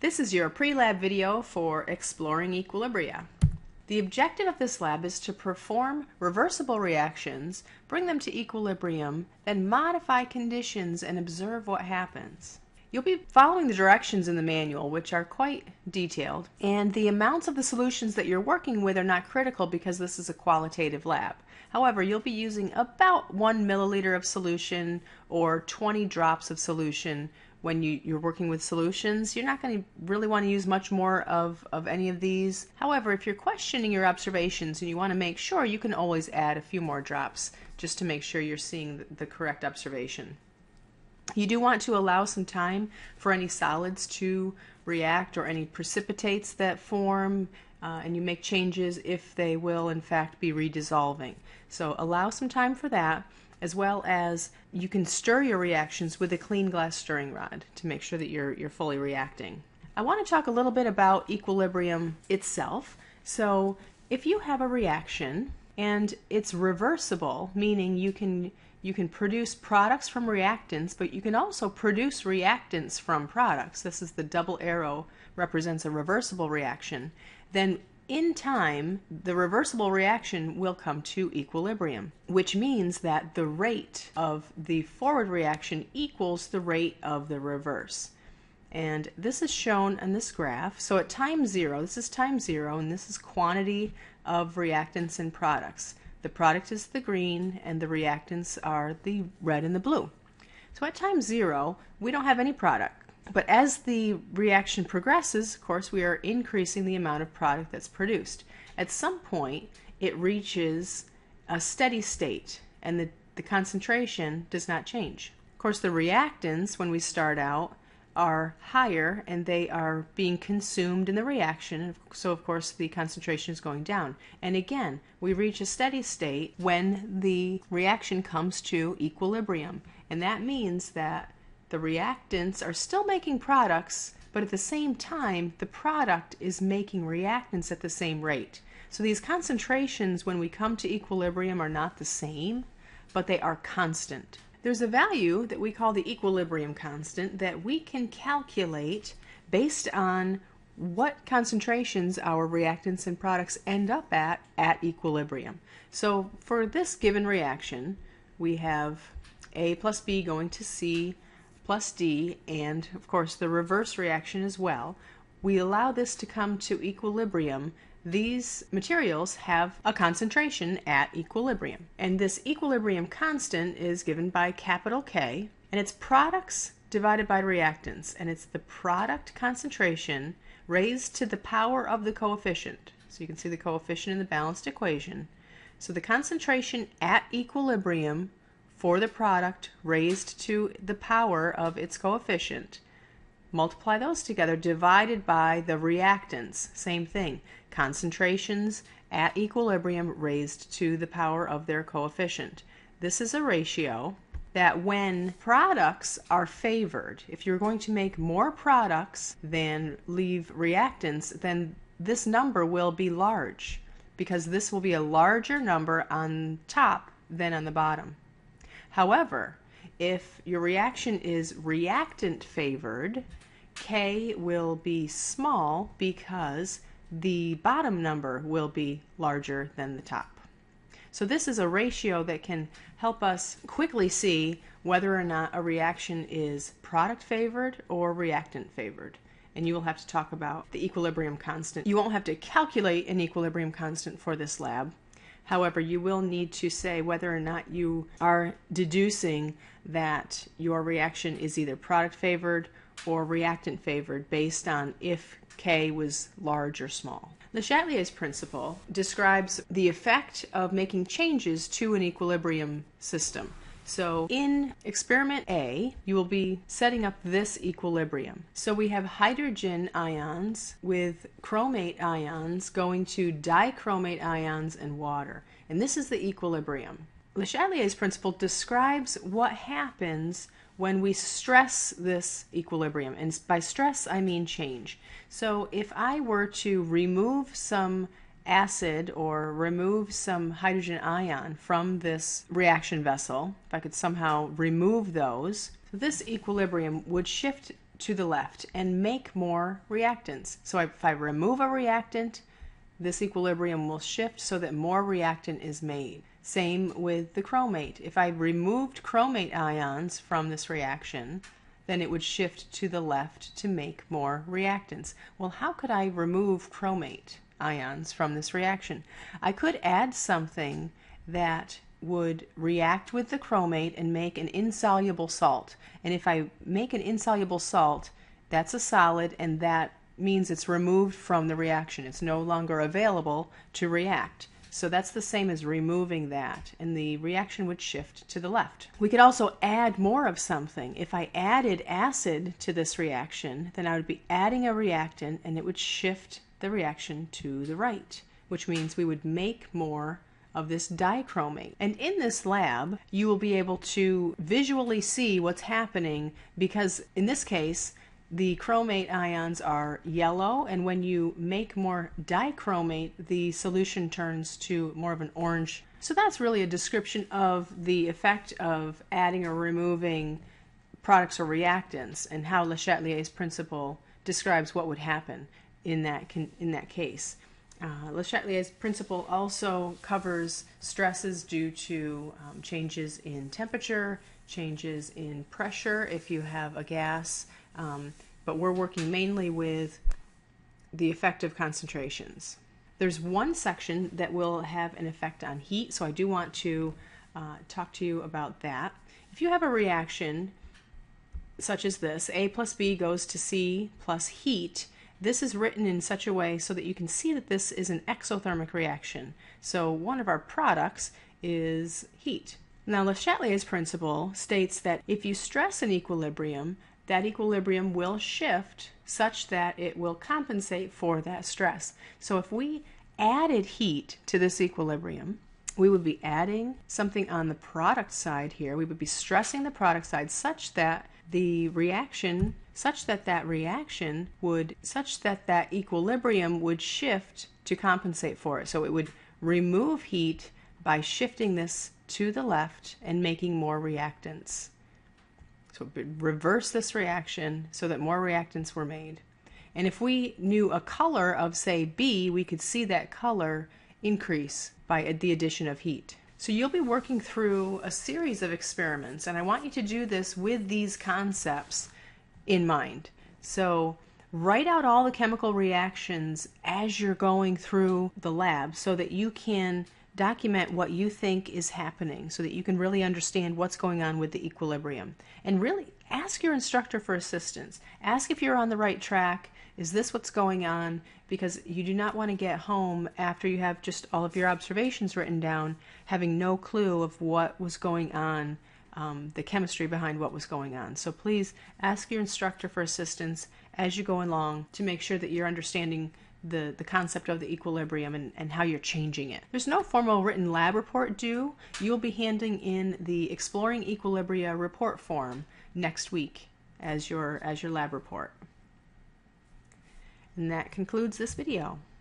This is your pre-lab video for exploring Equilibria. The objective of this lab is to perform reversible reactions, bring them to equilibrium, then modify conditions and observe what happens. You'll be following the directions in the manual, which are quite detailed, and the amounts of the solutions that you're working with are not critical because this is a qualitative lab. However, you'll be using about 1 milliliter of solution or 20 drops of solution when you're working with solutions. You're not going to really want to use much more of any of these. However, if you're questioning your observations and you want to make sure, you can always add a few more drops just to make sure you're seeing the correct observation. You do want to allow some time for any solids to react or any precipitates that form, and you make changes if they will in fact be redissolving. So allow some time for that, as well as you can stir your reactions with a clean glass stirring rod to make sure that you're fully reacting. I want to talk a little bit about equilibrium itself. So if you have a reaction and it's reversible, meaning you can produce products from reactants, but you can also produce reactants from products. This is the double arrow, represents a reversible reaction. Then in time, the reversible reaction will come to equilibrium, which means that the rate of the forward reaction equals the rate of the reverse. And this is shown on this graph. So at time zero, this is time zero, and this is quantity of reactants and products. The product is the green, and the reactants are the red and the blue. So at time zero, we don't have any product. But as the reaction progresses, of course, we are increasing the amount of product that's produced. At some point, it reaches a steady state, and the concentration does not change. Of course, the reactants, when we start out, are higher, and they are being consumed in the reaction, so of course the concentration is going down. And again, we reach a steady state when the reaction comes to equilibrium, and that means that the reactants are still making products, but at the same time the product is making reactants at the same rate. So these concentrations when we come to equilibrium are not the same, but they are constant. There's a value that we call the equilibrium constant that we can calculate based on what concentrations our reactants and products end up at equilibrium. So for this given reaction, we have A plus B going to C plus D, and of course the reverse reaction as well. We allow this to come to equilibrium. These materials have a concentration at equilibrium, and this equilibrium constant is given by capital K, and it's products divided by reactants, and it's the product concentration raised to the power of the coefficient. So you can see the coefficient in the balanced equation. So the concentration at equilibrium for the product raised to the power of its coefficient. Multiply those together, divided by the reactants. Same thing. Concentrations at equilibrium raised to the power of their coefficient. This is a ratio that when products are favored, if you're going to make more products than leave reactants, then this number will be large, because this will be a larger number on top than on the bottom. However, if your reaction is reactant favored, K will be small because the bottom number will be larger than the top. So this is a ratio that can help us quickly see whether or not a reaction is product favored or reactant favored. And you will have to talk about the equilibrium constant. You won't have to calculate an equilibrium constant for this lab. However, you will need to say whether or not you are deducing that your reaction is either product favored or reactant favored based on if K was large or small. The Chatelier's principle describes the effect of making changes to an equilibrium system. So in experiment A, you will be setting up this equilibrium. So we have hydrogen ions with chromate ions going to dichromate ions and water. And this is the equilibrium. Le Chatelier's principle describes what happens when we stress this equilibrium. And by stress, I mean change. So if I were to remove some acid or remove some hydrogen ion from this reaction vessel, if I could somehow remove those, so this equilibrium would shift to the left and make more reactants. So if I remove a reactant, this equilibrium will shift so that more reactant is made. Same with the chromate. If I removed chromate ions from this reaction, then it would shift to the left to make more reactants. Well, how could I remove chromate ions from this reaction? I could add something that would react with the chromate and make an insoluble salt. And if I make an insoluble salt, that's a solid, and that means it's removed from the reaction. It's no longer available to react. So that's the same as removing that, and the reaction would shift to the left. We could also add more of something. If I added acid to this reaction, then I would be adding a reactant, and it would shift the reaction to the right, which means we would make more of this dichromate. And in this lab, you will be able to visually see what's happening, because in this case, the chromate ions are yellow, and when you make more dichromate, the solution turns to more of an orange. So that's really a description of the effect of adding or removing products or reactants, and how Le Chatelier's principle describes what would happen in that case. Le Chatelier's principle also covers stresses due to changes in temperature, changes in pressure if you have a gas, but we're working mainly with the effective concentrations. There's one section that will have an effect on heat, so I do want to talk to you about that. If you have a reaction such as this, A plus B goes to C plus heat, this is written in such a way so that you can see that this is an exothermic reaction. So one of our products is heat. Now, Le Chatelier's principle states that if you stress an equilibrium, that equilibrium will shift such that it will compensate for that stress. So if we added heat to this equilibrium, we would be adding something on the product side here. We would be stressing the product side such that the reaction, that equilibrium would shift to compensate for it. So it would remove heat by shifting this to the left and making more reactants. So it would reverse this reaction so that more reactants were made. And if we knew a color of, say, B, we could see that color increase by the addition of heat. So you'll be working through a series of experiments, and I want you to do this with these concepts in mind. So write out all the chemical reactions as you're going through the lab so that you can document what you think is happening, so that you can really understand what's going on with the equilibrium. And really ask your instructor for assistance. Ask if you're on the right track. Is this what's going on? Because you do not want to get home after you have just all of your observations written down, having no clue of what was going on, the chemistry behind what was going on. So please ask your instructor for assistance as you go along to make sure that you're understanding the concept of the equilibrium and how you're changing it. There's no formal written lab report due. You'll be handing in the Exploring Equilibria report form next week as your lab report. And that concludes this video.